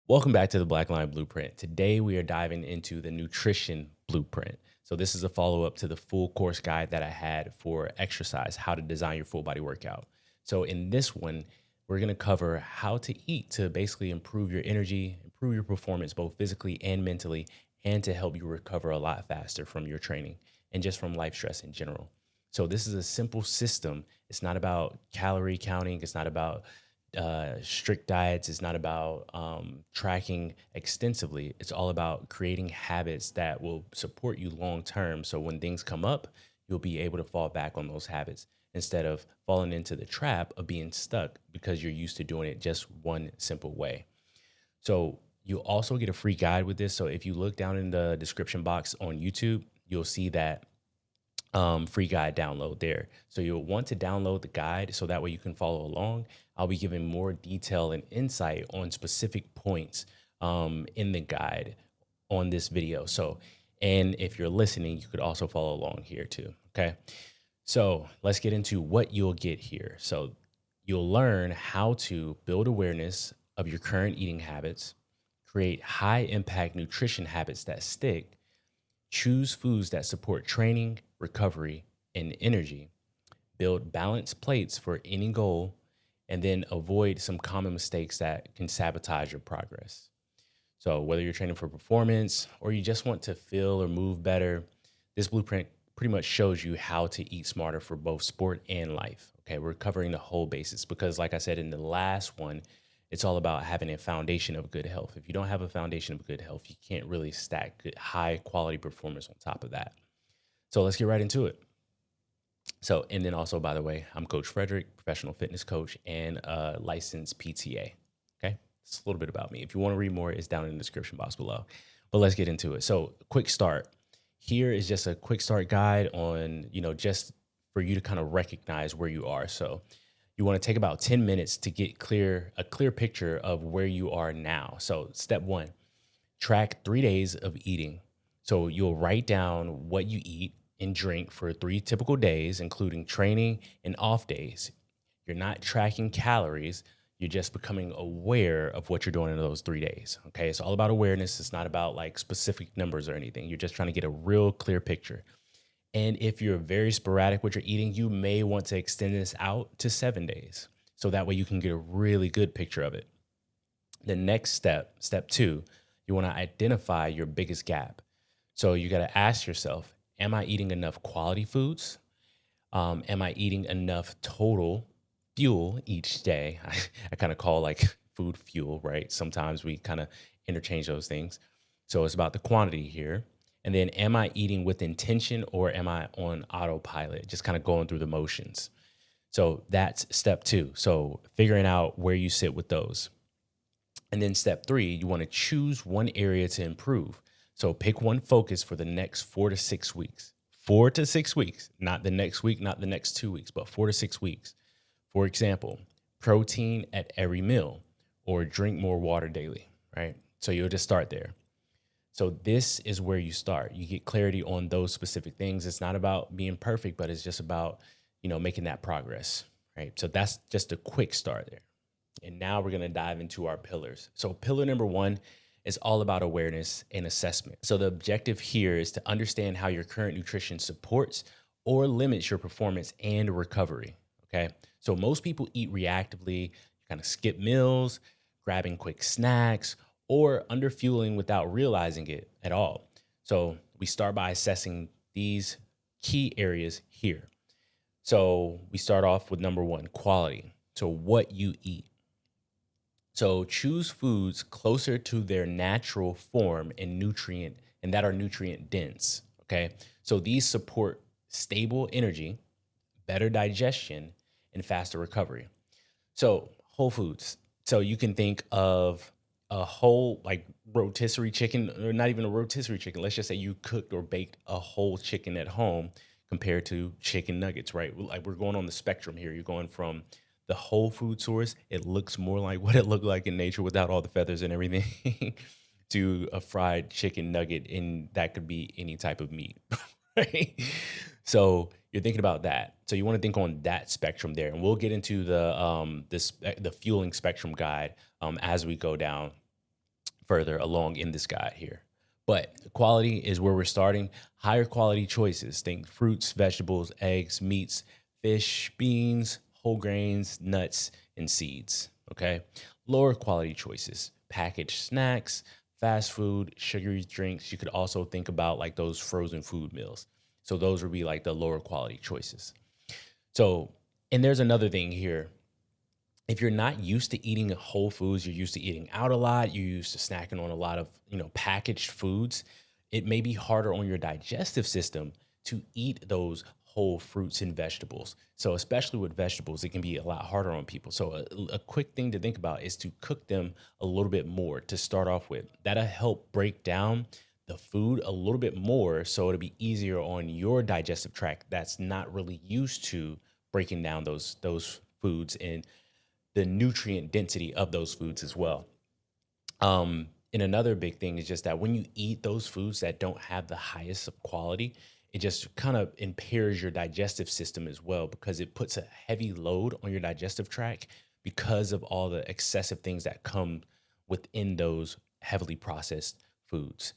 Welcome back to the Black Line Blueprint. Today we are diving into the nutrition blueprint. So this is a follow-up to the full course guide that I had for exercise, how to design your full body workout. So in this one, we're going to cover how to eat to basically improve your energy, improve your performance both physically and mentally, and to help you recover a lot faster from your training and just from life stress in general. So this is a simple system. It's not about calorie counting. It's not about strict diets. It's not about tracking extensively. It's all about creating habits that will support you long term. So when things come up, you'll be able to fall back on those habits instead of falling into the trap of being stuck because you're used to doing it just one simple way. So you'll also get a free guide with this. So if you look down in the description box on YouTube, you'll see that free guide download there. So you'll want to download the guide so that way you can follow along. I'll be giving more detail and insight on specific points in the guide on this video. So, and if you're listening, you could also follow along here too. Okay. So let's get into what you'll get here. So you'll learn how to build awareness of your current eating habits, create high impact nutrition habits that stick, choose foods that support training, recovery, and energy, build balanced plates for any goal, and then avoid some common mistakes that can sabotage your progress. So, whether you're training for performance or you just want to feel or move better, this blueprint pretty much shows you how to eat smarter for both sport and life. Okay, we're covering the whole basis because, like I said in the last one, it's all about having a foundation of good health. If you don't have a foundation of good health, you can't really stack good, high quality performance on top of that. So let's get right into it. So, and then also, by the way, I'm Coach Frederick, professional fitness coach and a licensed PTA. Okay, it's a little bit about me. If you want to read more, it's down in the description box below. But let's get into it. So, quick start. Here is just a quick start guide on, just for you to kind of recognize where you are. So, you want to take about 10 minutes to get a clear picture of where you are now. So, step one, track 3 days of eating. So, you'll write down what you eat and drink for 3 typical days, including training and off days. You're not tracking calories. You're just becoming aware of what you're doing in those 3 days. Okay. It's all about awareness. It's not about like specific numbers or anything. You're just trying to get a real clear picture. And if you're very sporadic with your eating, you may want to extend this out to 7 days. So that way you can get a really good picture of it. The next step, step two, you want to identify your biggest gap. So you got to ask yourself, am I eating enough quality foods? Am I eating enough total fuel each day? I kind of call like food fuel, right? Sometimes we kind of interchange those things. So it's about the quantity here. And then am I eating with intention or am I on autopilot, just kind of going through the motions? So that's step two. So figuring out where you sit with those. And then step three, you want to choose one area to improve. So pick one focus for the next 4 to 6 weeks. 4 to 6 weeks, not the next week, not the next 2 weeks, but 4 to 6 weeks. For example, protein at every meal or drink more water daily, right? So you'll just start there. So this is where you start. You get clarity on those specific things. It's not about being perfect, but it's just about, making that progress, right? So that's just a quick start there. And now we're going to dive into our pillars. So pillar number one is all about awareness and assessment. So the objective here is to understand how your current nutrition supports or limits your performance and recovery. Okay. So most people eat reactively, kind of skip meals, grabbing quick snacks, or underfueling without realizing it at all. So we start by assessing these key areas here. So we start off with number one, quality. So what you eat. So choose foods closer to their natural form and that are nutrient dense. Okay. So these support stable energy, better digestion, and faster recovery. So whole foods. So you can think of a whole like rotisserie chicken, or not even a rotisserie chicken. Let's just say you cooked or baked a whole chicken at home compared to chicken nuggets, right? Like we're going on the spectrum here. You're going from the whole food source. It looks more like what it looked like in nature without all the feathers and everything to a fried chicken nugget. And that could be any type of meat, right? So you're thinking about that. So you want to think on that spectrum there, and we'll get into the fueling spectrum guide as we go down further along in this guide here. But quality is where we're starting. Higher quality choices, think fruits, vegetables, eggs, meats, fish, beans, whole grains, nuts, and seeds. Okay. Lower quality choices, packaged snacks, fast food, sugary drinks. You could also think about like those frozen food meals. So those would be like the lower quality choices. So, and there's another thing here. If you're not used to eating whole foods, you're used to eating out a lot, you're used to snacking on a lot of, packaged foods, it may be harder on your digestive system to eat those whole fruits and vegetables. So, especially with vegetables, it can be a lot harder on people. So, a quick thing to think about is to cook them a little bit more to start off with. That'll help break down the food a little bit more so it'll be easier on your digestive tract that's not really used to breaking down those foods and the nutrient density of those foods as well. And another big thing is just that when you eat those foods that don't have the highest of quality, it just kind of impairs your digestive system as well because it puts a heavy load on your digestive tract because of all the excessive things that come within those heavily processed foods.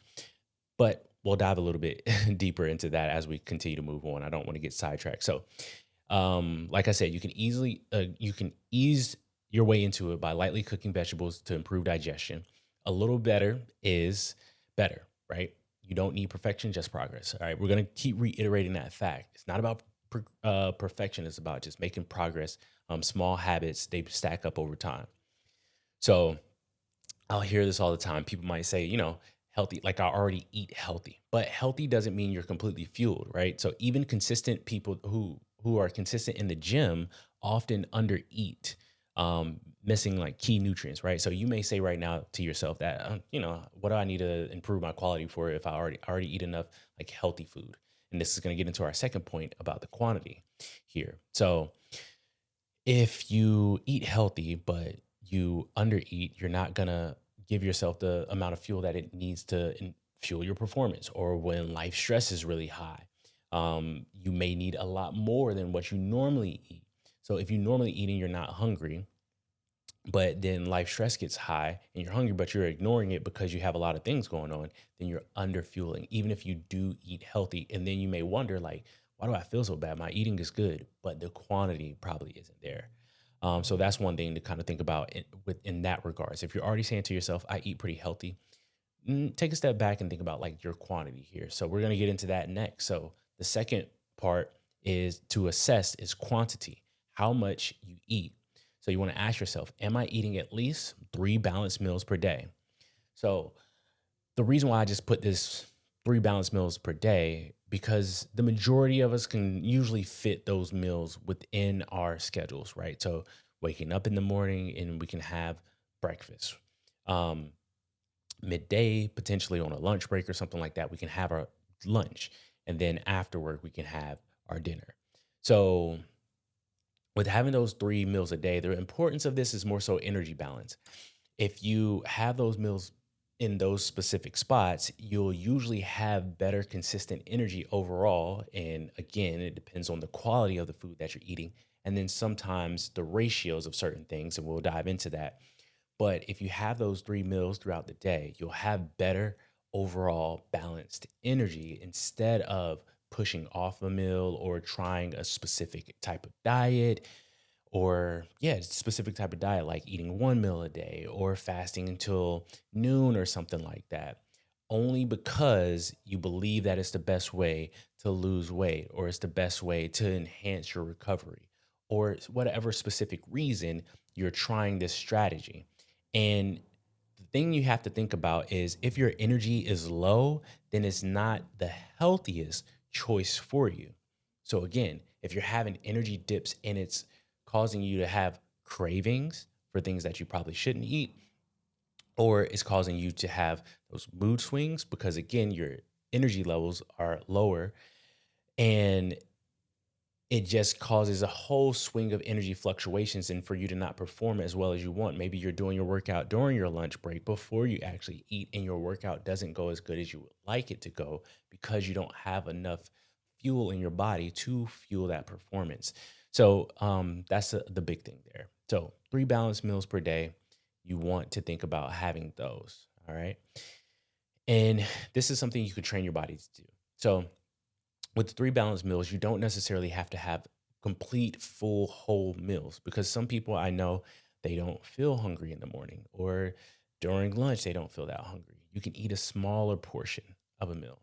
But we'll dive a little bit deeper into that as we continue to move on. I don't want to get sidetracked. So, like I said, you can ease your way into it by lightly cooking vegetables to improve digestion. A little better is better, right? You don't need perfection, just progress. All right, we're gonna keep reiterating that fact. It's not about perfection; it's about just making progress. Small habits they stack up over time. So I'll hear this all the time. People might say, healthy, like I already eat healthy, but healthy doesn't mean you're completely fueled, right? So even consistent people who are consistent in the gym often undereat, missing like key nutrients, right? So you may say right now to yourself that, what do I need to improve my quality for if I already eat enough like healthy food? And this is going to get into our second point about the quantity here. So if you eat healthy but you undereat, you're not gonna give yourself the amount of fuel that it needs to fuel your performance. Or when life stress is really high, you may need a lot more than what you normally eat. So if you normally eat and you're not hungry, but then life stress gets high and you're hungry, but you're ignoring it because you have a lot of things going on, then you're under fueling, even if you do eat healthy. And then you may wonder, like, why do I feel so bad? My eating is good, but the quantity probably isn't there. So that's one thing to kind of think about in that regards. If you're already saying to yourself, I eat pretty healthy, take a step back and think about like your quantity here. So we're going to get into that next. So the second part is to assess is quantity, how much you eat. So you want to ask yourself, am I eating at least 3 balanced meals per day? So the reason why I just put this 3 balanced meals per day, because the majority of us can usually fit those meals within our schedules, right? So waking up in the morning and we can have breakfast. Um, Midday, potentially on a lunch break or something like that, we can have our lunch. And then afterward, we can have our dinner. So with having those 3 meals a day, the importance of this is more so energy balance. If you have those meals in those specific spots, you'll usually have better consistent energy overall. And again, it depends on the quality of the food that you're eating. And then sometimes the ratios of certain things, and we'll dive into that. But if you have those 3 meals throughout the day, you'll have better overall balanced energy instead of pushing off a meal or trying a specific type of diet or yeah, specific type of diet like eating 1 meal a day or fasting until noon or something like that. Only because you believe that it's the best way to lose weight or it's the best way to enhance your recovery or whatever specific reason you're trying this strategy. And the thing you have to think about is if your energy is low, then it's not the healthiest choice for you. So again, if you're having energy dips and it's causing you to have cravings for things that you probably shouldn't eat, or it's causing you to have those mood swings because again, your energy levels are lower and it just causes a whole swing of energy fluctuations and for you to not perform as well as you want. Maybe you're doing your workout during your lunch break before you actually eat, and your workout doesn't go as good as you would like it to go because you don't have enough fuel in your body to fuel that performance. So that's the big thing there. So 3 balanced meals per day, you want to think about having those. All right. And this is something you can train your body to do. So with the three balanced meals, you don't necessarily have to have complete, full, whole meals because some people I know they don't feel hungry in the morning or during lunch, they don't feel that hungry. You can eat a smaller portion of a meal.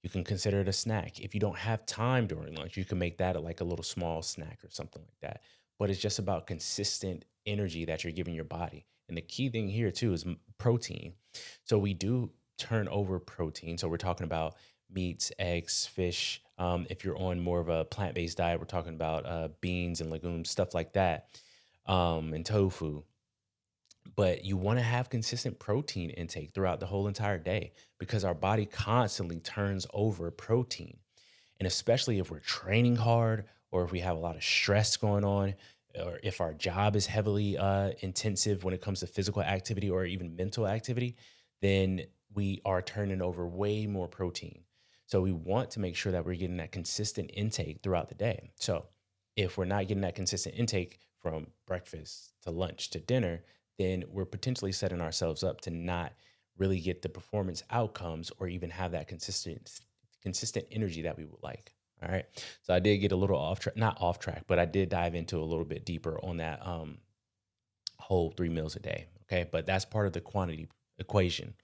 You can consider it a snack. If you don't have time during lunch, you can make that like a little small snack or something like that. But it's just about consistent energy that you're giving your body. And the key thing here, too, is protein. So we do turn over protein. So we're talking about meats, eggs, fish. If you're on more of a plant-based diet, we're talking about beans and legumes, stuff like that, and tofu. But you want to have consistent protein intake throughout the whole entire day because our body constantly turns over protein. And especially if we're training hard or if we have a lot of stress going on, or if our job is heavily intensive when it comes to physical activity or even mental activity, then we are turning over way more protein. So we want to make sure that we're getting that consistent intake throughout the day. So if we're not getting that consistent intake from breakfast to lunch to dinner, then we're potentially setting ourselves up to not really get the performance outcomes or even have that consistent energy that we would like. All right. So I did get a little off track, not off track, but I did dive into a little bit deeper on that whole 3 meals a day. Okay. But that's part of the quantity equation.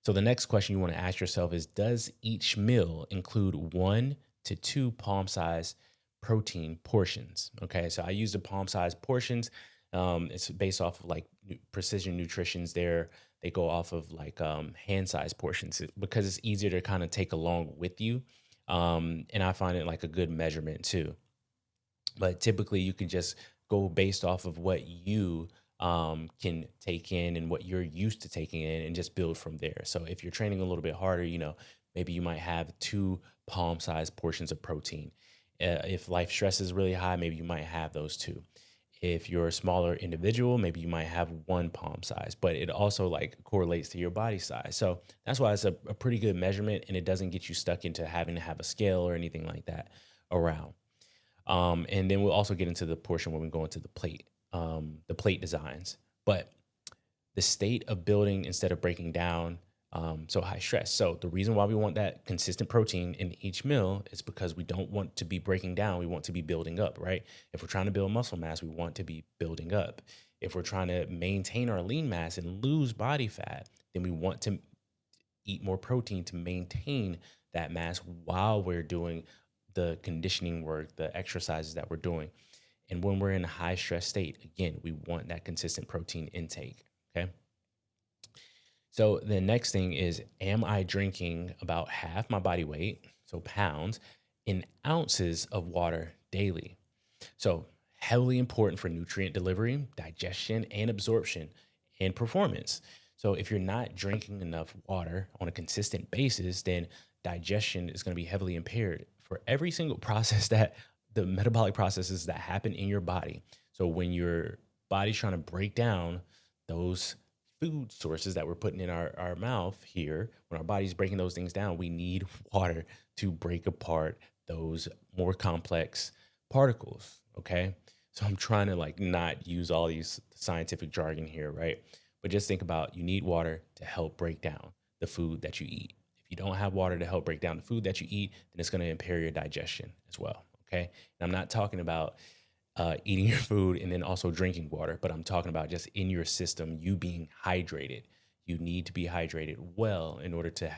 So the next question you want to ask yourself is, does each meal include 1 to 2 palm size protein portions? Okay. So I use the palm size portions. It's based off of like precision nutritions there. They go off of like hand size portions because it's easier to kind of take along with you. And I find it like a good measurement too. But typically you can just go based off of what you can take in and what you're used to taking in and just build from there. So if you're training a little bit harder, maybe you might have 2 palm sized portions of protein. If life stress is really high, maybe you might have those two. If you're a smaller individual, maybe you might have 1 palm size, but it also like correlates to your body size. So that's why it's a pretty good measurement and it doesn't get you stuck into having to have a scale or anything like that around. And then we'll also get into the portion when we go into the plate designs. But the state of building instead of breaking down, so high stress. So the reason why we want that consistent protein in each meal is because we don't want to be breaking down. We want to be building up, right? If we're trying to build muscle mass, we want to be building up. If we're trying to maintain our lean mass and lose body fat, then we want to eat more protein to maintain that mass while we're doing the conditioning work, the exercises that we're doing. And when we're in a high stress state, again, we want that consistent protein intake. Okay. So the next thing is, am I drinking about half my body weight, so pounds, in ounces of water daily? So, heavily important for nutrient delivery, digestion, and absorption and performance. So, if you're not drinking enough water on a consistent basis, then digestion is going to be heavily impaired for every single process that the metabolic processes that happen in your body. So, when your body's trying to break down those food sources that we're putting in our mouth here, when our body's breaking those things down, we need water to break apart those more complex particles. Okay. So I'm trying to like not use all these scientific jargon here, right? But just think about, you need water to help break down the food that you eat. If you don't have water to help break down the food that you eat, then it's going to impair your digestion as well. Okay. And I'm not talking about eating your food and then also drinking water, but I'm talking about just in your system, you being hydrated. You need to be hydrated well in order to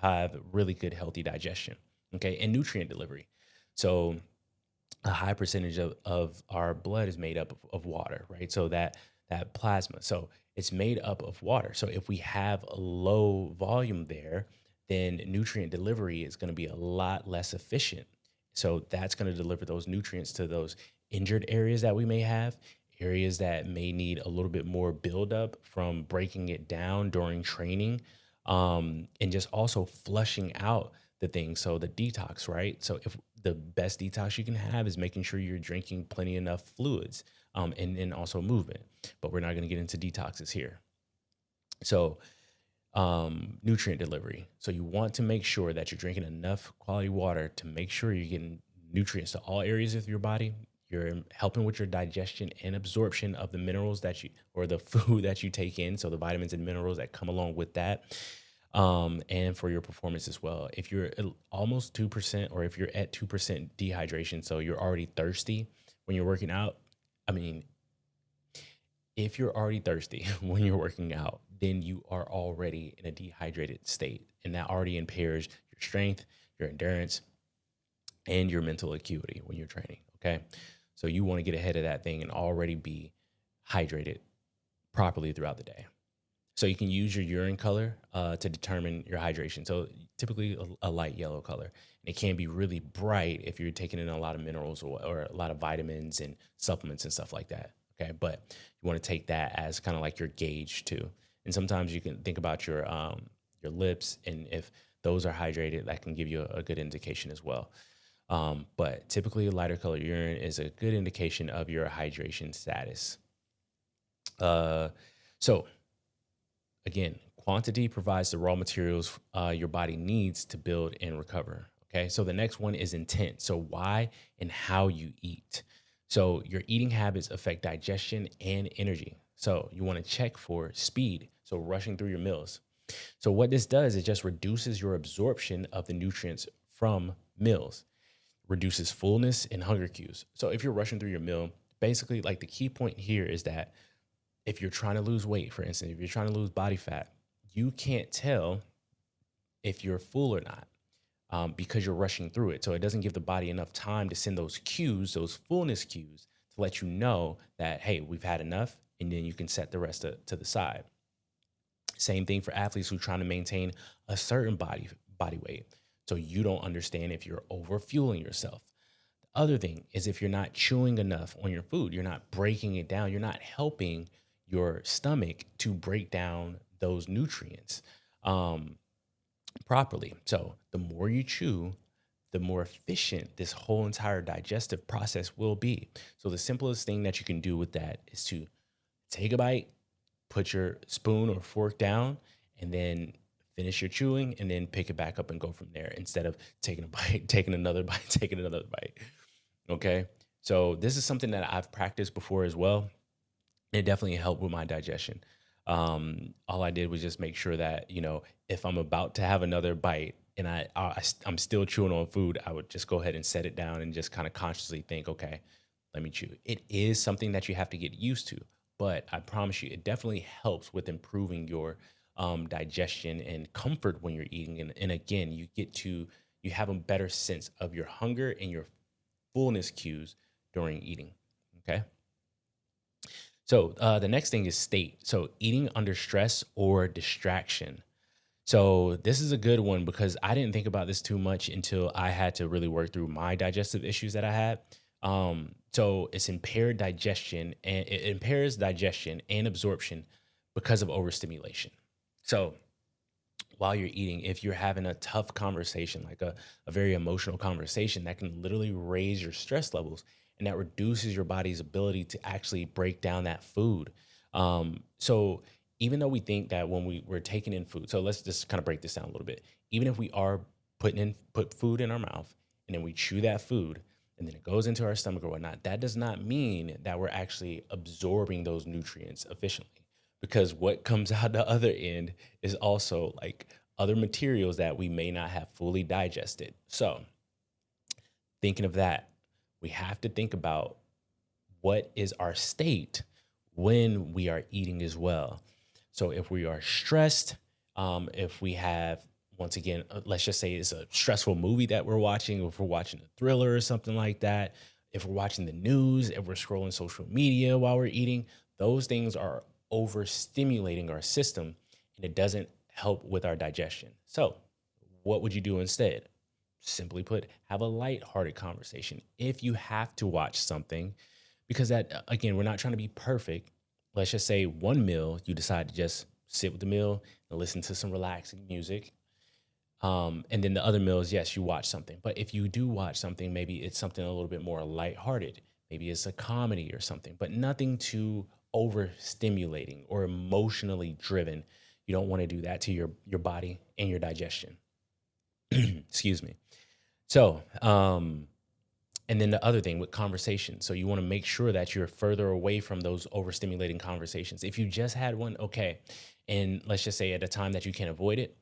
have really good, healthy digestion. Okay. And nutrient delivery. So, a high percentage of our blood is made up of water, right? So that plasma. So it's made up of water. So if we have a low volume there, then nutrient delivery is going to be a lot less efficient. So that's going to deliver those nutrients to those injured areas that we may have, areas that may need a little bit more buildup from breaking it down during training, and just also flushing out the thing. So the detox, right? So if the best detox you can have is making sure you're drinking plenty enough fluids, and then also movement. But we're not going to get into detoxes here. So nutrient delivery. So you want to make sure that you're drinking enough quality water to make sure you're getting nutrients to all areas of your body. You're helping with your digestion and absorption of the minerals that you, or the food that you take in. So the vitamins and minerals that come along with that. And for your performance as well. If you're almost 2%, or if you're at 2% dehydration, so you're already thirsty when you're working out. I mean, if you're already thirsty when you're working out, then you are already in a dehydrated state. And that already impairs your strength, your endurance, and your mental acuity when you're training. Okay. So you want to get ahead of that thing and already be hydrated properly throughout the day. So you can use your urine color to determine your hydration. So typically a light yellow color. And it can be really bright if you're taking in a lot of minerals, or a lot of vitamins and supplements and stuff like that. Okay. But you want to take that as kind of like your gauge too. And sometimes you can think about your lips, and if those are hydrated, that can give you a good indication as well. But typically, a lighter color urine is a good indication of your hydration status. Uh, so, again, quantity provides the raw materials your body needs to build and recover. Okay. So, the next one is intent. So, why and how you eat. So, your eating habits affect digestion and energy. So, you want to check for speed. So, rushing through your meals. So, what this does is just reduces your absorption of the nutrients from meals, reduces fullness and hunger cues. So if you're rushing through your meal, basically, like, the key point here is that if you're trying to lose weight, for instance, if you're trying to lose body fat, you can't tell if you're full or not, because you're rushing through it. So it doesn't give the body enough time to send those cues, those fullness cues, to let you know that, hey, we've had enough. And then you can set the rest to the side. Same thing for athletes who are trying to maintain a certain body weight. So you don't understand if you're overfueling yourself. Other thing is, if you're not chewing enough on your food, you're not breaking it down, you're not helping your stomach to break down those nutrients properly. So the more you chew, the more efficient this whole entire digestive process will be. So the simplest thing that you can do with that is to take a bite, put your spoon or fork down, and then finish your chewing, and then pick it back up and go from there, instead of taking a bite, taking another bite, taking another bite. Okay. So this is something that I've practiced before as well. It definitely helped with my digestion. All I did was just make sure that, if I'm about to have another bite and I'm still chewing on food, I would just go ahead and set it down and just kind of consciously think, okay, let me chew. It is something that you have to get used to, but I promise you, it definitely helps with improving your digestion and comfort when you're eating. And again, you have a better sense of your hunger and your fullness cues during eating. Okay. So the next thing is state. So eating under stress or distraction. So this is a good one, because I didn't think about this too much until I had to really work through my digestive issues that I had. So it's impaired digestion, and it impairs digestion and absorption because of overstimulation. So while you're eating, if you're having a tough conversation, like a very emotional conversation, that can literally raise your stress levels, and that reduces your body's ability to actually break down that food. So even though we think that when we're taking in food, so let's just kind of break this down a little bit. Even if we are put food in our mouth, and then we chew that food, and then it goes into our stomach or whatnot, that does not mean that we're actually absorbing those nutrients efficiently, because what comes out the other end is also like other materials that we may not have fully digested. So, thinking of that, we have to think about what is our state when we are eating as well. So, if we are stressed, if we have, once again, let's just say it's a stressful movie that we're watching, if we're watching a thriller or something like that, if we're watching the news, if we're scrolling social media while we're eating, those things are overstimulating our system, and it doesn't help with our digestion. So, what would you do instead? Simply put, have a light-hearted conversation. If you have to watch something, because that, again, we're not trying to be perfect. Let's just say one meal, you decide to just sit with the meal and listen to some relaxing music. And then the other meals, yes, you watch something. But if you do watch something, maybe it's something a little bit more lighthearted. Maybe it's a comedy or something, but nothing too overstimulating or emotionally driven. You don't want to do that to your body and your digestion. Excuse me. So, And then the other thing with conversation. So you want to make sure that you're further away from those overstimulating conversations. If you just had one, okay. And let's just say at a time that you can avoid it,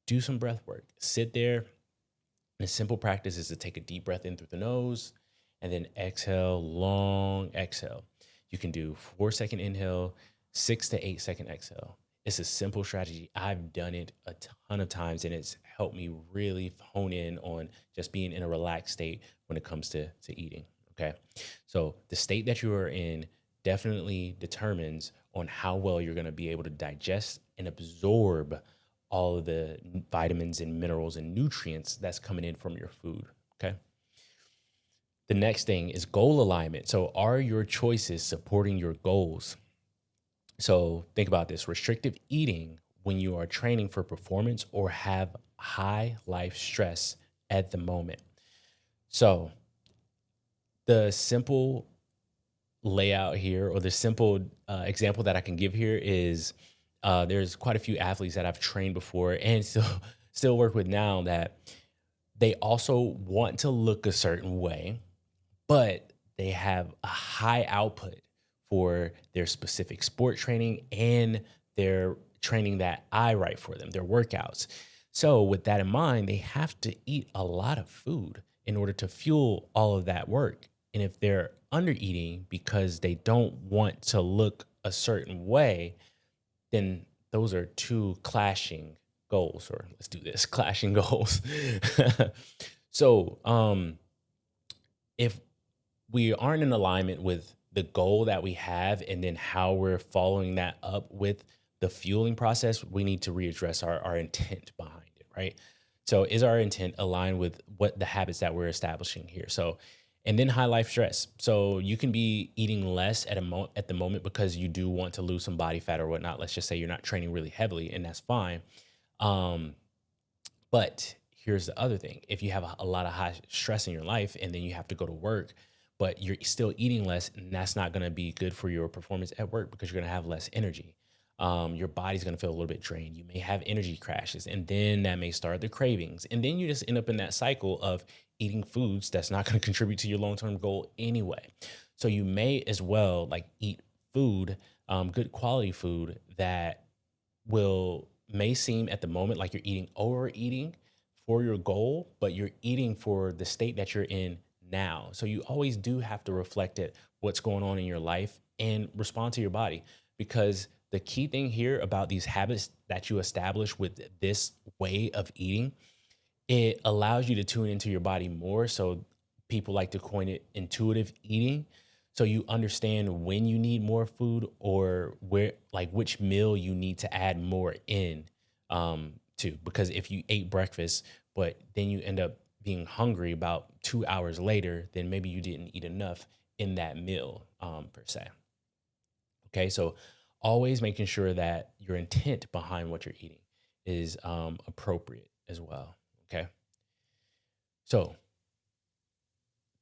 do some breath work. Sit there. A simple practice is to take a deep breath in through the nose and then exhale, long exhale. You can do 4 second inhale, 6 to 8 second exhale. It's a simple strategy. I've done it a ton of times and it's helped me really hone in on just being in a relaxed state when it comes to eating. Okay. So the state that you are in definitely determines on how well you're going to be able to digest and absorb all of the vitamins and minerals and nutrients that's coming in from your food. Okay. The next thing is goal alignment. So, are your choices supporting your goals? So, think about this: restrictive eating when you are training for performance or have high life stress at the moment. So, the simple layout here, or the simple example that I can give here is there's quite a few athletes that I've trained before and still work with now that they also want to look a certain way, but they have a high output for their specific sport training and their training that I write for them, their workouts. So, with that in mind, they have to eat a lot of food in order to fuel all of that work. And if they're under eating because they don't want to look a certain way, then those are two clashing goals, or let's do this clashing goals. So, if we aren't in alignment with the goal that we have and then how we're following that up with the fueling process, we need to readdress our intent behind it, right? So is our intent aligned with what the habits that we're establishing here? So, and then high life stress. So you can be eating less at the moment because you do want to lose some body fat or whatnot. Let's just say you're not training really heavily, and that's fine. Um, but here's the other thing. If you have a lot of high stress in your life and then you have to go to work, but you're still eating less, and that's not going to be good for your performance at work because you're going to have less energy. Your body's going to feel a little bit drained. You may have energy crashes, and then that may start the cravings. And then you just end up in that cycle of eating foods that's not going to contribute to your long term goal anyway. So you may as well like eat food, good quality food that will may seem at the moment like you're eating overeating for your goal, but you're eating for the state that you're in now. So you always do have to reflect at what's going on in your life and respond to your body, because the key thing here about these habits that you establish with this way of eating, it allows you to tune into your body more. So people like to coin it intuitive eating. So you understand when you need more food or where, like which meal you need to add more in to. Because if you ate breakfast, but then you end up being hungry about 2 hours later, then maybe you didn't eat enough in that meal per se. Okay. So always making sure that your intent behind what you're eating is appropriate as well. Okay. So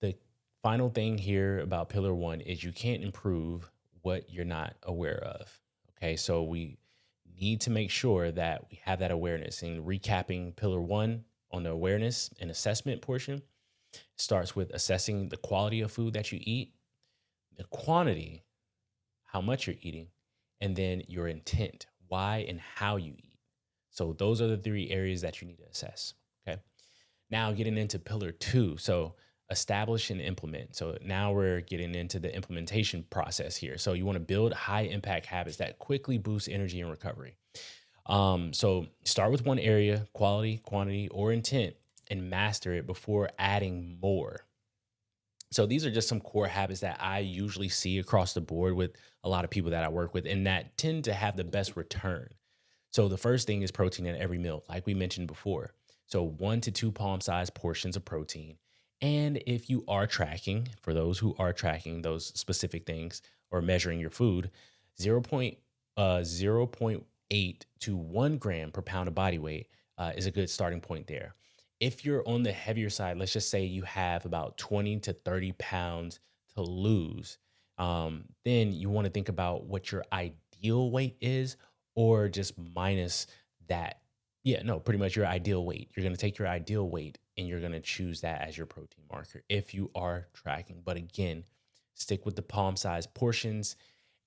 the final thing here about pillar one is you can't improve what you're not aware of. Okay. So we need to make sure that we have that awareness. And recapping pillar one on the awareness and assessment portion starts with assessing the quality of food that you eat, the quantity, how much you're eating, and then your intent, why and how you eat. So those are the three areas that you need to assess. Okay. Now getting into pillar two. So establish and implement. So now we're getting into the implementation process here. So you want to build high impact habits that quickly boost energy and recovery. So start with one area, quality, quantity, or intent, and master it before adding more. So these are just some core habits that I usually see across the board with a lot of people that I work with and that tend to have the best return. So the first thing is protein in every meal, like we mentioned before. So 1 to 2 palm sized portions of protein. And if you are tracking, for those who are tracking those specific things or measuring your food, 0. 0.8 to 1 gram per pound of body weight is a good starting point there. If you're on the heavier side, let's just say you have about 20 to 30 pounds to lose, then you want to think about what your ideal weight is or just minus that. Yeah, no, pretty much your ideal weight. You're going to take your ideal weight and you're going to choose that as your protein marker if you are tracking. But again, stick with the palm size portions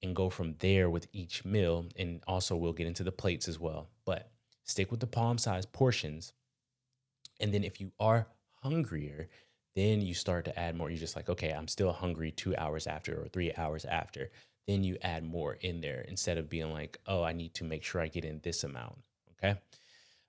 and go from there with each meal. And also, we'll get into the plates as well, but stick with the palm size portions. And then if you are hungrier, then you start to add more. You're just like, okay, I'm still hungry 2 hours after or 3 hours after. Then you add more in there instead of being like, oh, I need to make sure I get in this amount. Okay.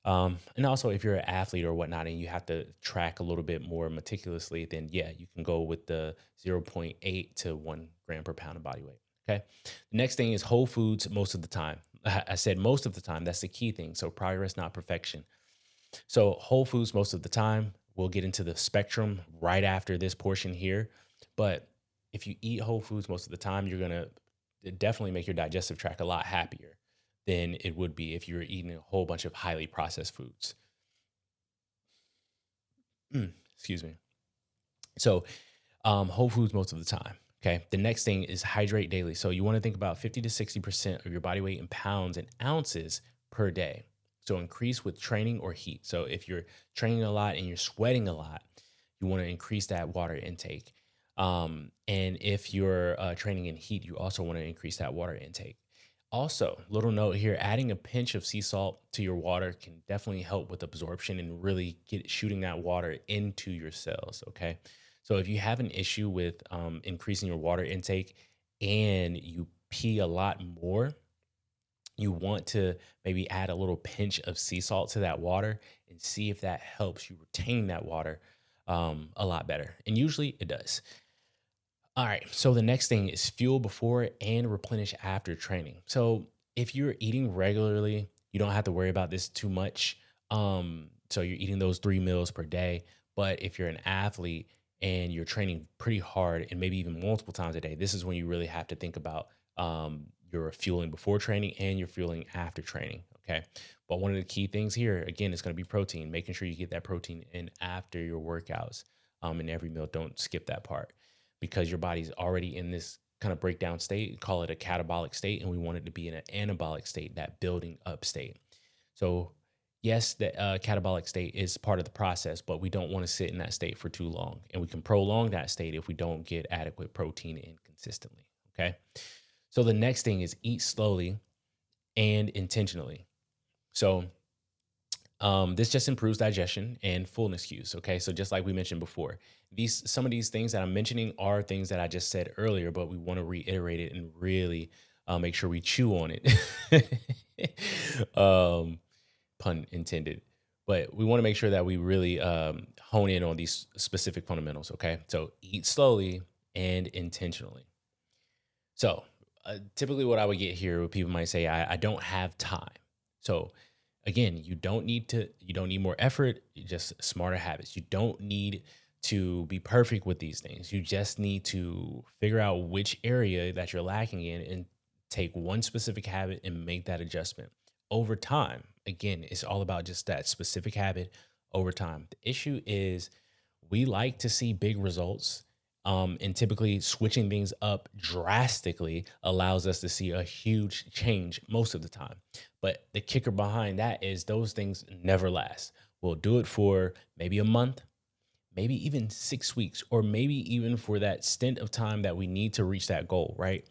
And also, if you're an athlete or whatnot, and you have to track a little bit more meticulously, then yeah, you can go with the zero point 0.8 to 1 gram per pound of body weight. Okay. The next thing is whole foods most of the time. I said most of the time. That's the key thing. So progress, not perfection. So whole foods most of the time. We'll get into the spectrum right after this portion here. But if you eat whole foods most of the time, you're going to definitely make your digestive tract a lot happier than it would be if you were eating a whole bunch of highly processed foods. Excuse me. So whole foods most of the time. Okay. The next thing is hydrate daily. So you want to think about 50 to 60% of your body weight in pounds and ounces per day. So increase with training or heat. So if you're training a lot and you're sweating a lot, you want to increase that water intake. And if you're training in heat, you also want to increase that water intake. Also, little note here, adding a pinch of sea salt to your water can definitely help with absorption and really get shooting that water into your cells. Okay. So if you have an issue with increasing your water intake and you pee a lot more, you want to maybe add a little pinch of sea salt to that water and see if that helps you retain that water a lot better. And usually it does. All right. So the next thing is fuel before and replenish after training. So if you're eating regularly, you don't have to worry about this too much. So you're eating those 3 meals per day. But if you're an athlete and you're training pretty hard and maybe even multiple times a day, this is when you really have to think about your fueling before training and your fueling after training. Okay. But one of the key things here, again, is going to be protein, making sure you get that protein in after your workouts in every meal. Don't skip that part because your body's already in this kind of breakdown state, call it a catabolic state, and we want it to be in an anabolic state, that building up state. So yes, the catabolic state is part of the process, but we don't want to sit in that state for too long. And we can prolong that state if we don't get adequate protein in consistently. Okay. So the next thing is eat slowly and intentionally. So this just improves digestion and fullness cues. Okay, so just like we mentioned before, some of these things that I'm mentioning are things that I just said earlier, but we want to reiterate it and really make sure we chew on it. Pun intended. But we want to make sure that we really hone in on these specific fundamentals. Okay, so eat slowly and intentionally. So typically, what I would get here, what people might say, I don't have time. So again, you don't need more effort, just smarter habits. You don't need to be perfect with these things. You just need to figure out which area that you're lacking in and take one specific habit and make that adjustment over time. Again, it's all about just that specific habit over time. The issue is we like to see big results. And typically switching things up drastically allows us to see a huge change most of the time. But the kicker behind that is those things never last. We'll do it for maybe a month, maybe even 6 weeks, or maybe even for that stint of time that we need to reach that goal, right?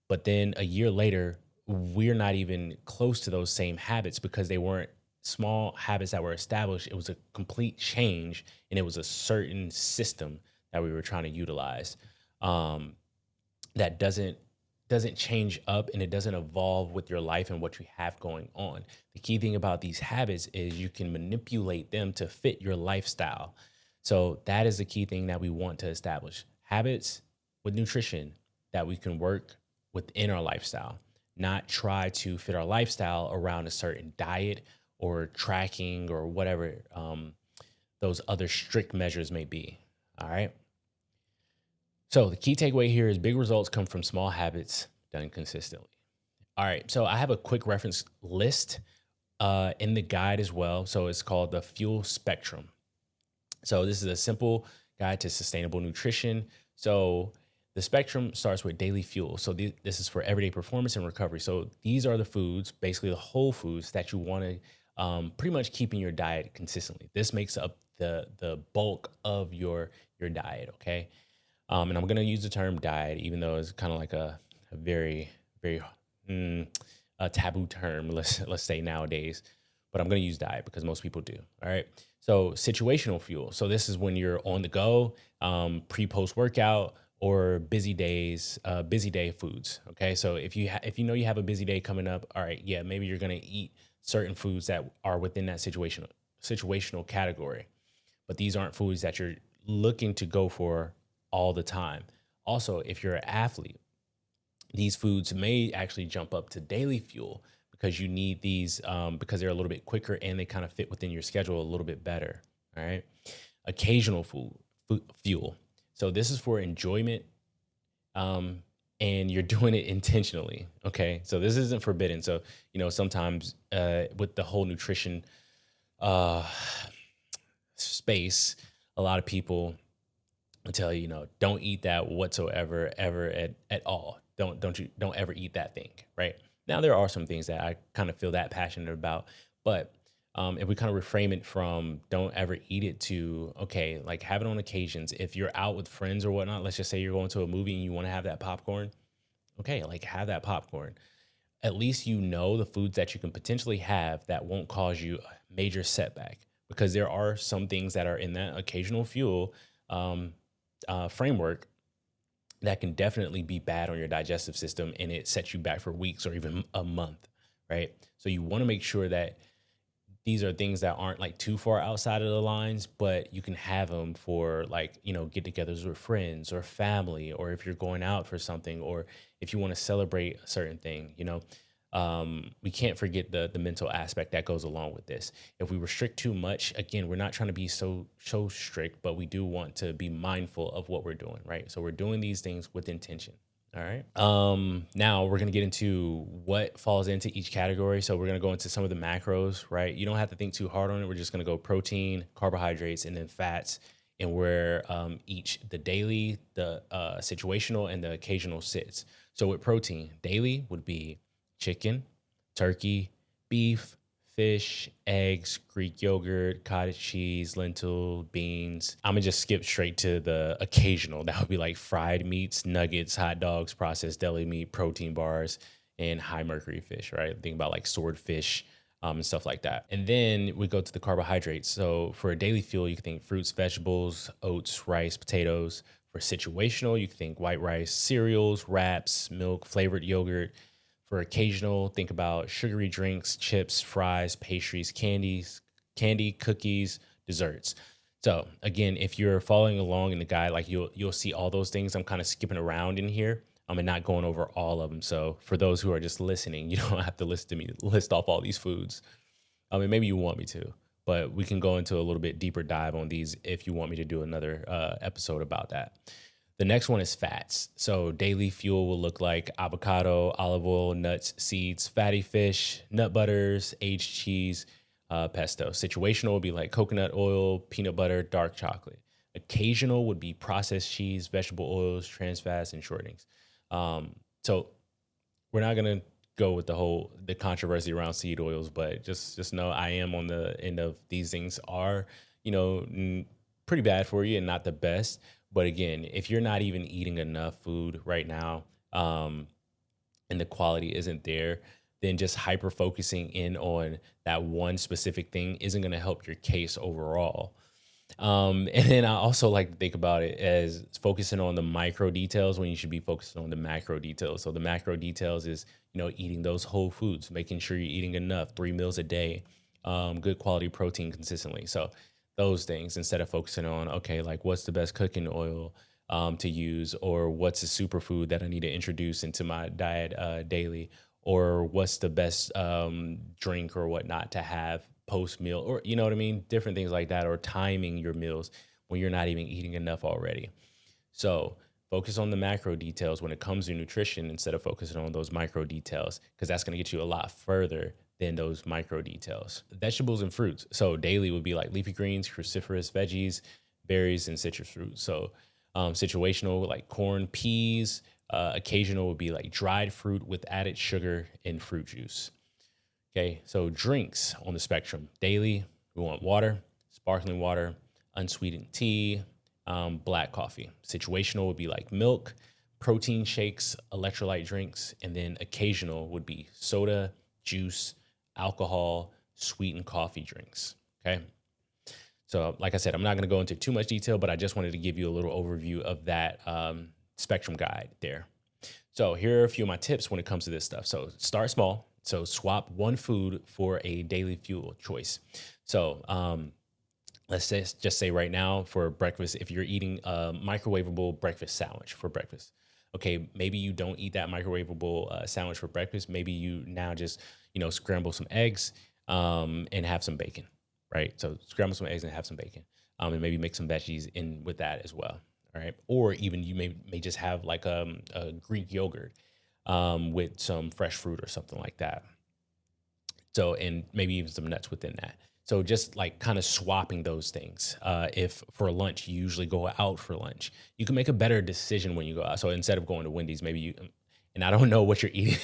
But then a year later, we're not even close to those same habits because they weren't small habits that were established. It was a complete change and it was a certain system that we were trying to utilize that doesn't change up and it doesn't evolve with your life and what you have going on. The key thing about these habits is you can manipulate them to fit your lifestyle. So that is the key thing that we want to establish. Habits with nutrition that we can work within our lifestyle, not try to fit our lifestyle around a certain diet or tracking or whatever those other strict measures may be. All right. So the key takeaway here is big results come from small habits done consistently. All right. So I have a quick reference list in the guide as well. So it's called the Fuel Spectrum. So this is a simple guide to sustainable nutrition. So the spectrum starts with daily fuel. So this is for everyday performance and recovery. So these are the foods, basically the whole foods that you want to pretty much keeping your diet consistently. This makes up the bulk of your diet. Okay. And I'm gonna use the term diet, even though it's kind of like a very mm, a taboo term. Let's say nowadays, but I'm gonna use diet because most people do. All right. So situational fuel. So this is when you're on the go, pre post workout or busy days, busy day foods. Okay. So if you know you have a busy day coming up, all right, yeah, maybe you're gonna eat certain foods that are within that situational category, but these aren't foods that you're looking to go for all the time. Also, if you're an athlete, these foods may actually jump up to daily fuel because you need these because they're a little bit quicker and they kind of fit within your schedule a little bit better. All right. Occasional fuel. So this is for enjoyment, um, and you're doing it intentionally. Okay. So this isn't forbidden. So, sometimes with the whole nutrition uh, space, a lot of people tell you, don't eat that whatsoever, ever at all. Don't ever eat that thing. Right. Now, there are some things that I kind of feel that passionate about, but if we kind of reframe it from don't ever eat it to, okay, like have it on occasions. If you're out with friends or whatnot, let's just say you're going to a movie and you want to have that popcorn. Okay. Like have that popcorn. At least the foods that you can potentially have that won't cause you a major setback, because there are some things that are in that occasional fuel um, framework that can definitely be bad on your digestive system, and it sets you back for weeks or even a month, right? So you want to make sure that these are things that aren't like too far outside of the lines, but you can have them for like, get togethers with friends or family, or if you're going out for something, or if you want to celebrate a certain thing, we can't forget the mental aspect that goes along with this. If we restrict too much, again, we're not trying to be so strict, but we do want to be mindful of what we're doing, right? So we're doing these things with intention. All right. Now we're gonna get into what falls into each category. So we're gonna go into some of the macros, right? You don't have to think too hard on it. We're just gonna go protein, carbohydrates, and then fats, and where each the daily, the situational, and the occasional sits. So with protein, daily would be chicken, turkey, beef, fish, eggs, Greek yogurt, cottage cheese, lentil, beans. I'm gonna just skip straight to the occasional. That would be like fried meats, nuggets, hot dogs, processed deli meat, protein bars, and high mercury fish, right? Think about like swordfish, and stuff like that. And then we go to the carbohydrates. So for a daily fuel, you can think fruits, vegetables, oats, rice, potatoes. For situational, you can think white rice, cereals, wraps, milk, flavored yogurt. For occasional, think about sugary drinks, chips, fries, pastries, candy, cookies, desserts. So again, if you're following along in the guide, like you'll see all those things. I'm kind of skipping around in here. I'm not going over all of them. So for those who are just listening, you don't have to listen to me list off all these foods. I mean, maybe you want me to, but we can go into a little bit deeper dive on these if you want me to do another episode about that. The next one is fats. So daily fuel will look like avocado, olive oil, nuts, seeds, fatty fish, nut butters, aged cheese, pesto. Situational would be like coconut oil, peanut butter, dark chocolate. Occasional would be processed cheese, vegetable oils, trans fats, and shortenings. So we're not gonna go with the controversy around seed oils, but just know I am on the end of these things are pretty bad for you and not the best. But again, if you're not even eating enough food right now, and the quality isn't there, then just hyper focusing in on that one specific thing isn't going to help your case overall. And then I also like to think about it as focusing on the micro details when you should be focusing on the macro details. So the macro details is, eating those whole foods, making sure you're eating enough, 3 meals a day, good quality protein consistently. So those things, instead of focusing on, okay, like what's the best cooking oil to use, or what's a superfood that I need to introduce into my diet daily, or what's the best drink or whatnot to have post meal, or you know what I mean? Different things like that, or timing your meals when you're not even eating enough already. So focus on the macro details when it comes to nutrition instead of focusing on those micro details, because that's going to get you a lot further than those micro details. Vegetables and fruits. So daily would be like leafy greens, cruciferous veggies, berries, and citrus fruits. So situational like corn, peas. Occasional would be like dried fruit with added sugar and fruit juice. Okay, so drinks on the spectrum. Daily, we want water, sparkling water, unsweetened tea, black coffee. Situational would be like milk, protein shakes, electrolyte drinks, and then occasional would be soda, juice, alcohol, sweetened coffee drinks. Okay, so like I said, I'm not going to go into too much detail, but I just wanted to give you a little overview of that spectrum guide there. So here are a few of my tips when it comes to this stuff. So start small. So swap one food for a daily fuel choice. So let's just say right now for breakfast, if you're eating a microwavable breakfast sandwich for breakfast, okay, maybe you don't eat that microwavable sandwich for breakfast. Maybe you now just, scramble some eggs and have some bacon, right? So scramble some eggs and have some bacon, and maybe make some veggies in with that as well. All right. Or even you may just have like a Greek yogurt with some fresh fruit or something like that. So, and maybe even some nuts within that. So just like kind of swapping those things. If for lunch, you usually go out for lunch, you can make a better decision when you go out. So instead of going to Wendy's, maybe you, and I don't know what you're eating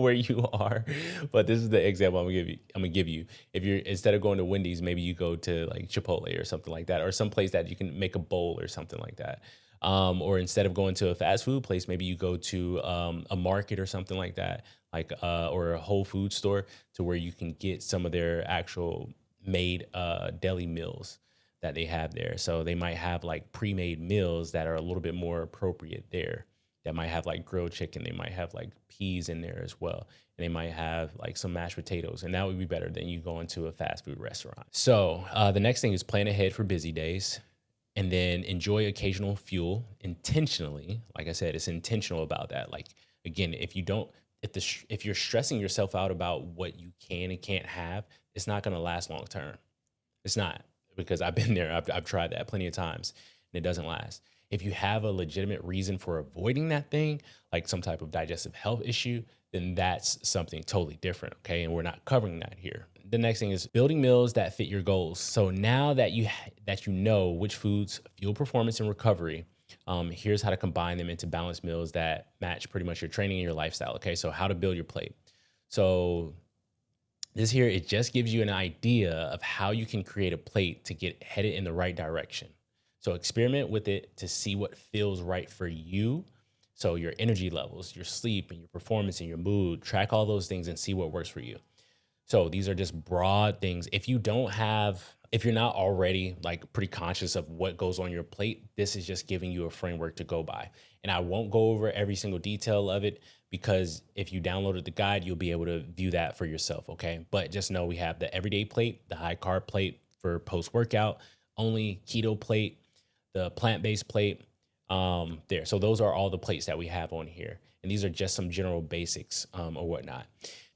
where you are, but this is the example I'm gonna give you. If you're instead of going to Wendy's, maybe you go to like Chipotle or something like that, or some place that you can make a bowl or something like that. Or instead of going to a fast food place, maybe you go to a market or something like that, like or a Whole Food store, to where you can get some of their actual made deli meals that they have there. So they might have like pre-made meals that are a little bit more appropriate there. That might have like grilled chicken. They might have like peas in there as well. And they might have like some mashed potatoes. And that would be better than you going to a fast food restaurant. So the next thing is plan ahead for busy days, and then enjoy occasional fuel intentionally. Like I said, it's intentional about that. Like, again, if you don't, if you're stressing yourself out about what you can and can't have, it's not going to last long term. It's not, because I've been there. I've tried that plenty of times and it doesn't last. If you have a legitimate reason for avoiding that thing, like some type of digestive health issue, then that's something totally different. Okay. And we're not covering that here. The next thing is building meals that fit your goals. So now that you know which foods fuel performance and recovery, here's how to combine them into balanced meals that match pretty much your training and your lifestyle. Okay. So how to build your plate. So this here, it just gives you an idea of how you can create a plate to get headed in the right direction. So experiment with it to see what feels right for you. So your energy levels, your sleep, and your performance and your mood, track all those things and see what works for you. So these are just broad things. If you're not already like pretty conscious of what goes on your plate, this is just giving you a framework to go by. And I won't go over every single detail of it, because if you downloaded the guide, you'll be able to view that for yourself. Okay. But just know we have the everyday plate, the high carb plate for post workout, only keto plate, the plant-based plate, there. So those are all the plates that we have on here. And these are just some general basics or whatnot.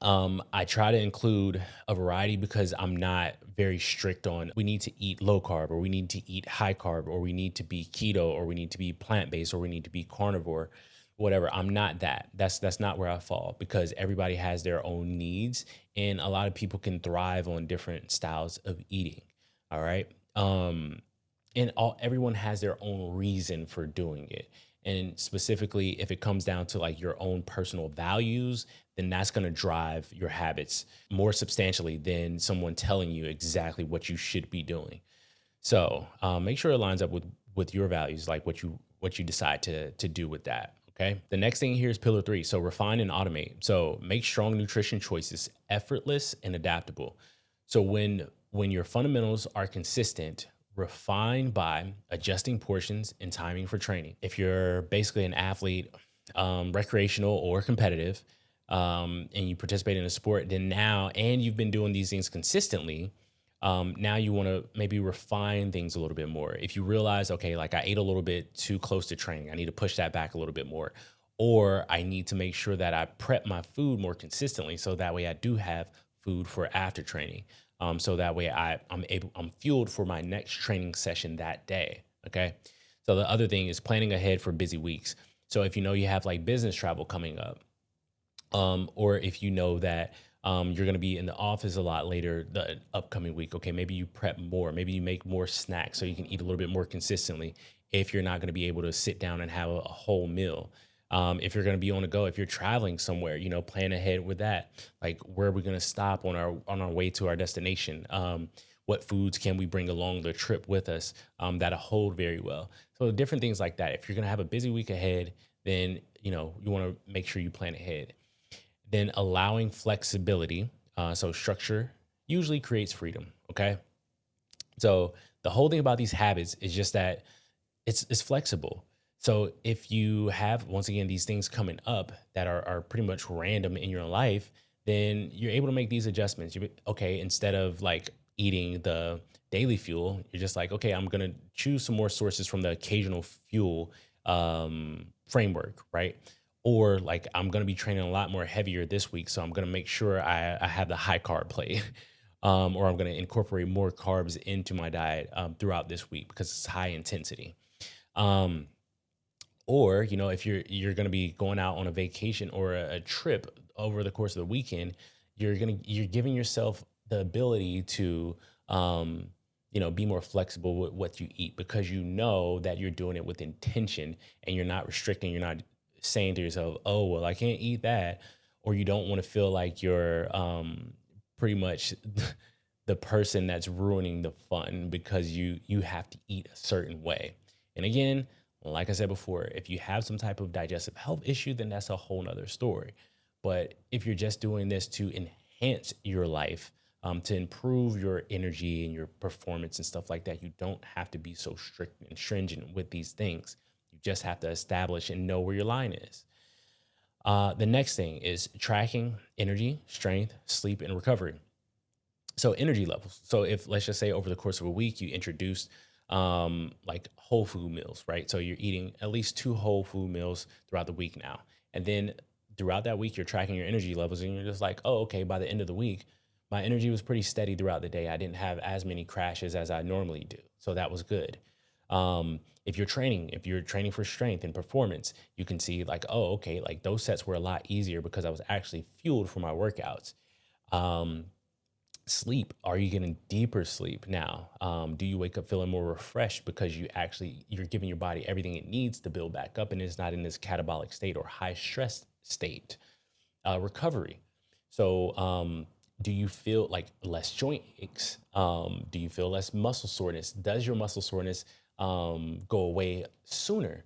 I try to include a variety because I'm not very strict on we need to eat low carb, or we need to eat high carb, or we need to be keto, or we need to be plant-based, or we need to be carnivore, whatever. I'm not that. That's not where I fall, because everybody has their own needs and a lot of people can thrive on different styles of eating. All right. And everyone has their own reason for doing it. And specifically, if it comes down to like your own personal values, then that's going to drive your habits more substantially than someone telling you exactly what you should be doing. So make sure it lines up with your values, like what you decide to do with that. Okay. The next thing here is pillar 3. So refine and automate. So make strong nutrition choices effortless and adaptable. So when your fundamentals are consistent, refine by adjusting portions and timing for training. If you're basically an athlete, recreational or competitive, and you participate in a sport, then now, and you've been doing these things consistently, now you want to maybe refine things a little bit more. If you realize, okay, like I ate a little bit too close to training, I need to push that back a little bit more. Or I need to make sure that I prep my food more consistently, so that way I do have food for after training. So that way I'm fueled for my next training session that day. Okay. So the other thing is planning ahead for busy weeks. So if you know you have like business travel coming up, or if you know that you're going to be in the office a lot later the upcoming week, okay, maybe you prep more, maybe you make more snacks so you can eat a little bit more consistently if you're not going to be able to sit down and have a whole meal. If you're going to be on the go, if you're traveling somewhere, plan ahead with that. Like, where are we going to stop on our way to our destination? What foods can we bring along the trip with us that'll hold very well? So different things like that. If you're going to have a busy week ahead, then you want to make sure you plan ahead. Then allowing flexibility. So structure usually creates freedom. Okay. So the whole thing about these habits is just that it's flexible. So if you have, once again, these things coming up that are pretty much random in your life, then you're able to make these adjustments. Okay, instead of like eating the daily fuel, you're just like, okay, I'm gonna choose some more sources from the occasional fuel framework, right? Or like, I'm gonna be training a lot more heavier this week, so I'm gonna make sure I have the high carb plate. Or I'm going to incorporate more carbs into my diet throughout this week because it's high intensity. Um, or if you're going to be going out on a vacation or a trip over the course of the weekend, you're giving yourself the ability to be more flexible with what you eat, because you know that you're doing it with intention and you're not restricting. You're not saying to yourself, oh well, I can't eat that. Or you don't want to feel like you're pretty much the person that's ruining the fun because you have to eat a certain way. And again, like I said before, if you have some type of digestive health issue, then that's a whole nother story. But if you're just doing this to enhance your life, to improve your energy and your performance and stuff like that, you don't have to be so strict and stringent with these things. You just have to establish and know where your line is. The next thing is tracking energy, strength, sleep, and recovery. So energy levels. So if, let's just say, over the course of a week, you introduced like whole food meals, right? So you're eating at least 2 whole food meals throughout the week now. And then throughout that week, you're tracking your energy levels and you're just like, oh, okay, by the end of the week, my energy was pretty steady throughout the day. I didn't have as many crashes as I normally do. So that was good. If you're training for strength and performance, you can see like, oh, okay, like those sets were a lot easier because I was actually fueled for my workouts. Um, Sleep, are you getting deeper sleep now? Do you wake up feeling more refreshed because you're giving your body everything it needs to build back up and it's not in this catabolic state or high stress state? Recovery. So do you feel like less joint aches? Do you feel less muscle soreness? Does your muscle soreness go away sooner?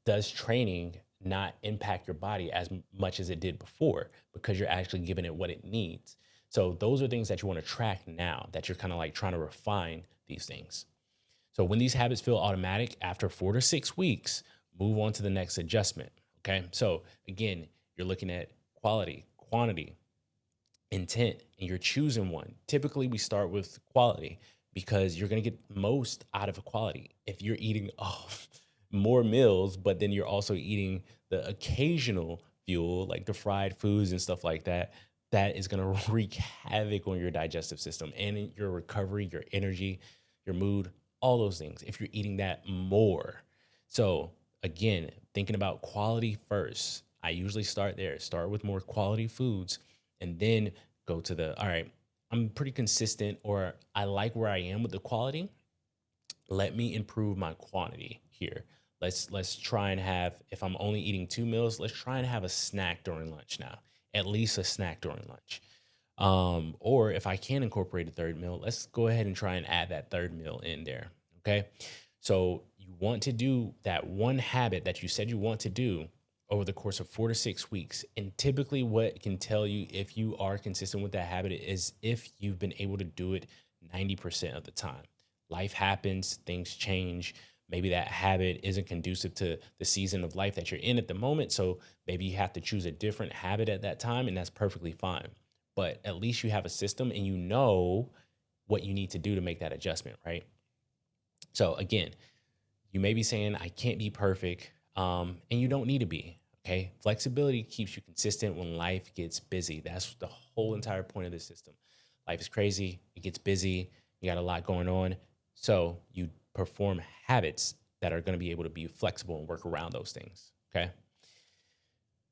Does training not impact your body as much as it did before because you're actually giving it what it needs? So those are things that you want to track now that you're kind of like trying to refine these things. So when these habits feel automatic after 4 to 6 weeks, move on to the next adjustment. Okay. So again, you're looking at quality, quantity, intent, and you're choosing one. Typically, we start with quality because you're going to get most out of a quality. If you're eating more meals, but then you're also eating the occasional fuel, like the fried foods and stuff like that, that is going to wreak havoc on your digestive system and in your recovery, your energy, your mood, all those things. If you're eating that more. So, again, thinking about quality first, I usually start there, start with more quality foods and then go to all right, I'm pretty consistent or I like where I am with the quality. Let me improve my quantity here. Let's try and have, if I'm only eating 2 meals, let's try and have a snack during lunch now. At least a snack during lunch. Or if I can incorporate a third meal, let's go ahead and try and add that third meal in there. Okay. So you want to do that one habit that you said you want to do over the course of 4 to 6 weeks. And typically, what can tell you if you are consistent with that habit is if you've been able to do it 90% of the time. Life happens, things change. Maybe that habit isn't conducive to the season of life that you're in at the moment. So maybe you have to choose a different habit at that time, and that's perfectly fine. But at least you have a system and you know what you need to do to make that adjustment, right? So again, you may be saying, I can't be perfect, and you don't need to be. Okay. Flexibility keeps you consistent when life gets busy. That's the whole entire point of this system. Life is crazy. It gets busy. You got a lot going on. So you perform habits that are going to be able to be flexible and work around those things. Okay.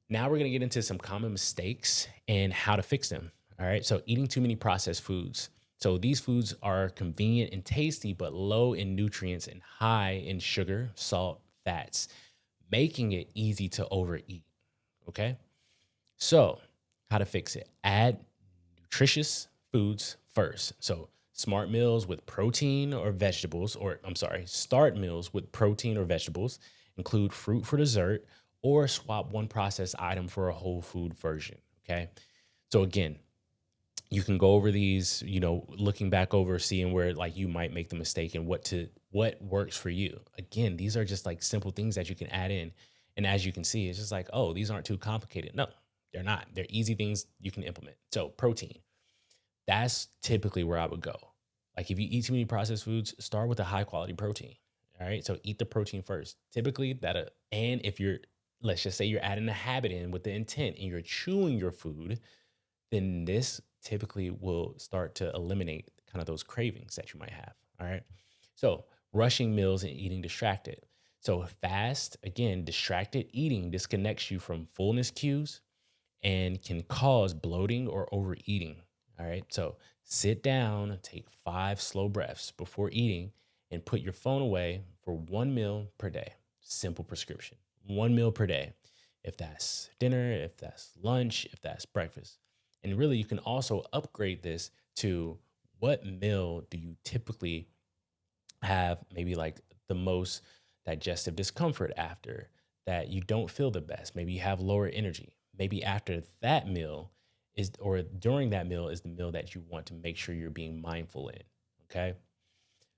Now we're going to get into some common mistakes and how to fix them. All right. So eating too many processed foods. So these foods are convenient and tasty, but low in nutrients and high in sugar, salt, fats. making it easy to overeat. Okay. So, how to fix it? Add nutritious foods first. So, smart meals with protein or vegetables, or I'm sorry, start meals with protein or vegetables, include fruit for dessert, or swap one processed item for a whole food version. Okay. So, again, you can go over these, looking back over, seeing where like you might make the mistake and what works for you. Again, these are just like simple things that you can add in. And as you can see, it's just like, oh, these aren't too complicated. No, they're not. They're easy things you can implement. So protein, that's typically where I would go. Like if you eat too many processed foods, start with a high quality protein. All right. So eat the protein first. Typically and if let's just say you're adding a habit in with the intent and you're chewing your food, then this typically will start to eliminate kind of those cravings that you might have. All right. So, rushing meals and eating distracted. So, fast, again, distracted eating disconnects you from fullness cues and can cause bloating or overeating. All right. So, sit down, take 5 slow breaths before eating, and put your phone away for 1 meal per day. Simple prescription, 1 meal per day. If that's dinner, if that's lunch, if that's breakfast. And really, you can also upgrade this to what meal do you typically have maybe like the most digestive discomfort after, that you don't feel the best. Maybe you have lower energy. Maybe after that meal is, or during that meal is the meal that you want to make sure you're being mindful in. Okay.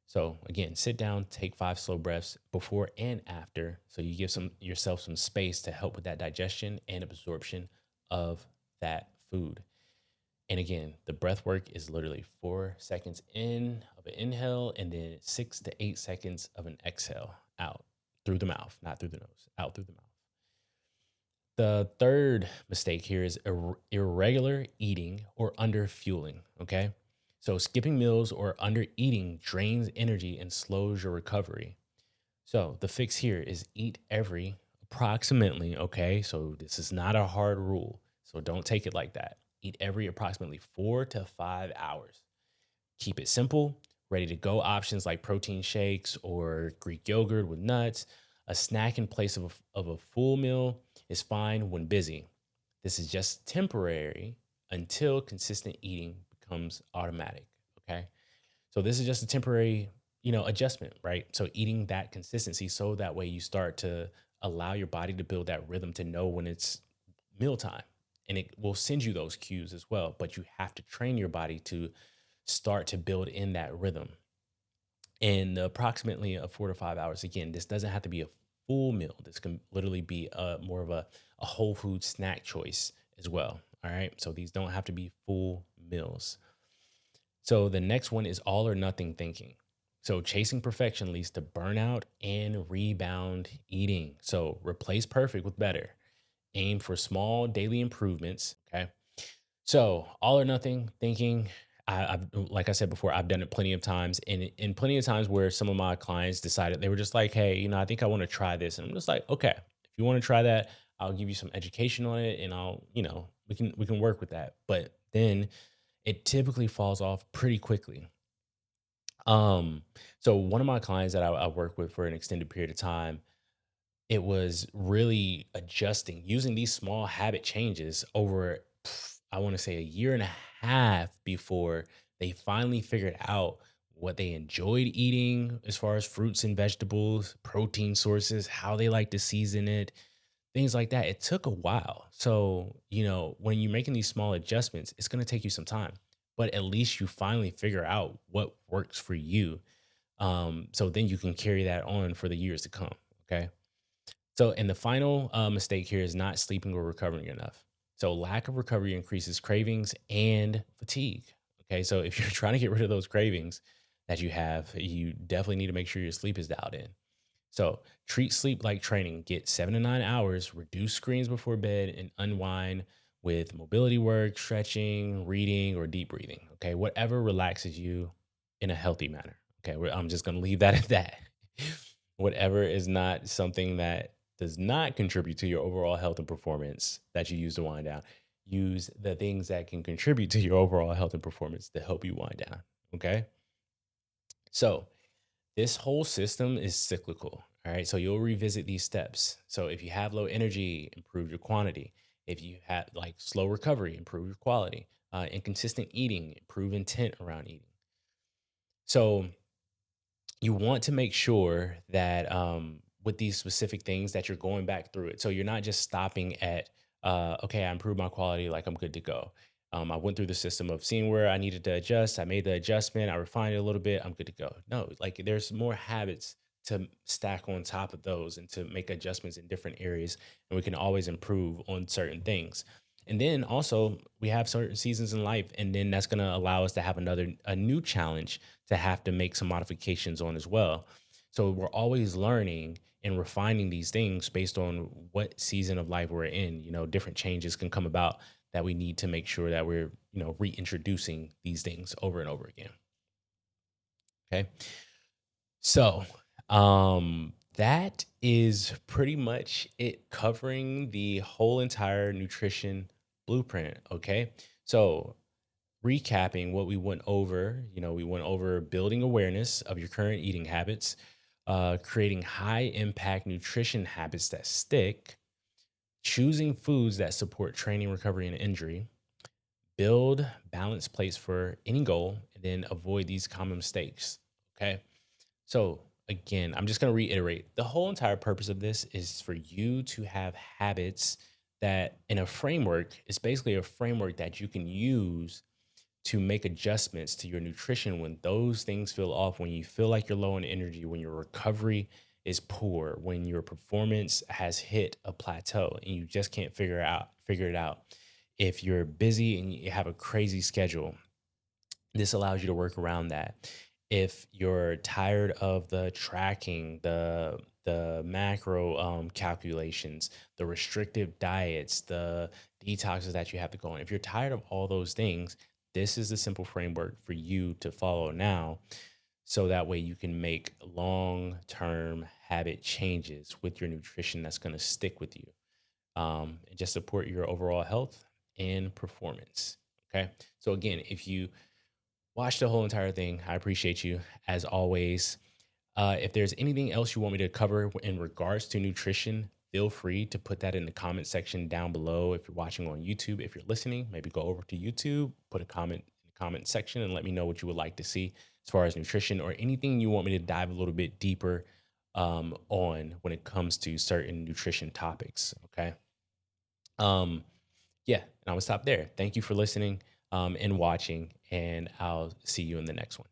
So again, sit down, take 5 slow breaths before and after. So you give yourself some space to help with that digestion and absorption of that food. And again, the breath work is literally 4 seconds in of an inhale and then 6 to 8 seconds of an exhale out through the mouth, not through the nose, out through the mouth. The third mistake here is irregular eating or under fueling. Okay. So skipping meals or under eating drains energy and slows your recovery. So the fix here is eat every approximately, okay? So this is not a hard rule. So don't take it like that. Eat every approximately 4 to 5 hours. Keep it simple, ready to go options like protein shakes or Greek yogurt with nuts. A snack in place of a full meal is fine when busy. This is just temporary until consistent eating becomes automatic, okay? So this is just a temporary, adjustment, right? So eating that consistency so that way you start to allow your body to build that rhythm to know when it's mealtime. And it will send you those cues as well, but you have to train your body to start to build in that rhythm. And approximately 4 to 5 hours, again, this doesn't have to be a full meal. This can literally be more of a whole food snack choice as well. All right. So these don't have to be full meals. So the next one is all or nothing thinking. So chasing perfection leads to burnout and rebound eating. So replace perfect with better. Aim for small daily improvements. Okay. So all or nothing thinking. I've like I said before, I've done it plenty of times, and in plenty of times where some of my clients decided they were just like, "Hey, I think I want to try this," and I'm just like, "Okay, if you want to try that, I'll give you some education on it, and we can work with that." But then it typically falls off pretty quickly. Um, so one of my clients that I worked with for an extended period of time, it was really adjusting using these small habit changes over, I want to say, a year and a half before they finally figured out what they enjoyed eating as far as fruits and vegetables, protein sources, how they like to season it, things like that. It took a while. So, when you're making these small adjustments, it's going to take you some time, but at least you finally figure out what works for you. So then you can carry that on for the years to come. Okay. So, and the final mistake here is not sleeping or recovering enough. So, lack of recovery increases cravings and fatigue. Okay. So, if you're trying to get rid of those cravings that you have, you definitely need to make sure your sleep is dialed in. So treat sleep like training. Get 7 to 9 hours, reduce screens before bed, and unwind with mobility work, stretching, reading, or deep breathing. Okay. Whatever relaxes you in a healthy manner. Okay. I'm just going to leave that at that. Whatever is not something that does not contribute to your overall health and performance that you use to wind down. Use the things that can contribute to your overall health and performance to help you wind down. Okay. So, this whole system is cyclical. All right. So you'll revisit these steps. So if you have low energy, improve your quantity. If you have like slow recovery, improve your quality. Inconsistent eating, improve intent around eating. So you want to make sure that with these specific things that you're going back through it. So you're not just stopping at, okay, I improved my quality, like I'm good to go. I went through the system of seeing where I needed to adjust. I made the adjustment. I refined it a little bit. I'm good to go. No, like there's more habits to stack on top of those and to make adjustments in different areas. And we can always improve on certain things. And then also we have certain seasons in life, and then that's going to allow us to have a new challenge to have to make some modifications on as well. So we're always learning and refining these things based on what season of life we're in. Different changes can come about that we need to make sure that we're, reintroducing these things over and over again. Okay. So, that is pretty much it covering the whole entire nutrition blueprint. Okay. So, recapping what we went over, we went over building awareness of your current eating habits, creating high impact nutrition habits that stick, choosing foods that support training, recovery, and injury, build balanced plates for any goal, and then avoid these common mistakes. Okay. So, again, I'm just going to reiterate the whole entire purpose of this is for you to have habits that in a framework is basically a framework that you can use to make adjustments to your nutrition when those things feel off, when you feel like you're low on energy, when your recovery is poor, when your performance has hit a plateau and you just can't figure it out. If you're busy and you have a crazy schedule, this allows you to work around that. If you're tired of the tracking, the macro calculations, the restrictive diets, the detoxes that you have to go on, if you're tired of all those things, this is the simple framework for you to follow now. So that way you can make long term habit changes with your nutrition that's going to stick with you, and just support your overall health and performance. Okay. So, again, if you watch the whole entire thing, I appreciate you as always. If there's anything else you want me to cover in regards to nutrition, feel free to put that in the comment section down below. If you're watching on YouTube, if you're listening, maybe go over to YouTube, put a comment in the comment section, and let me know what you would like to see as far as nutrition or anything you want me to dive a little bit deeper on when it comes to certain nutrition topics. Okay. Um, yeah, and I will stop there. Thank you for listening and watching, and I'll see you in the next one.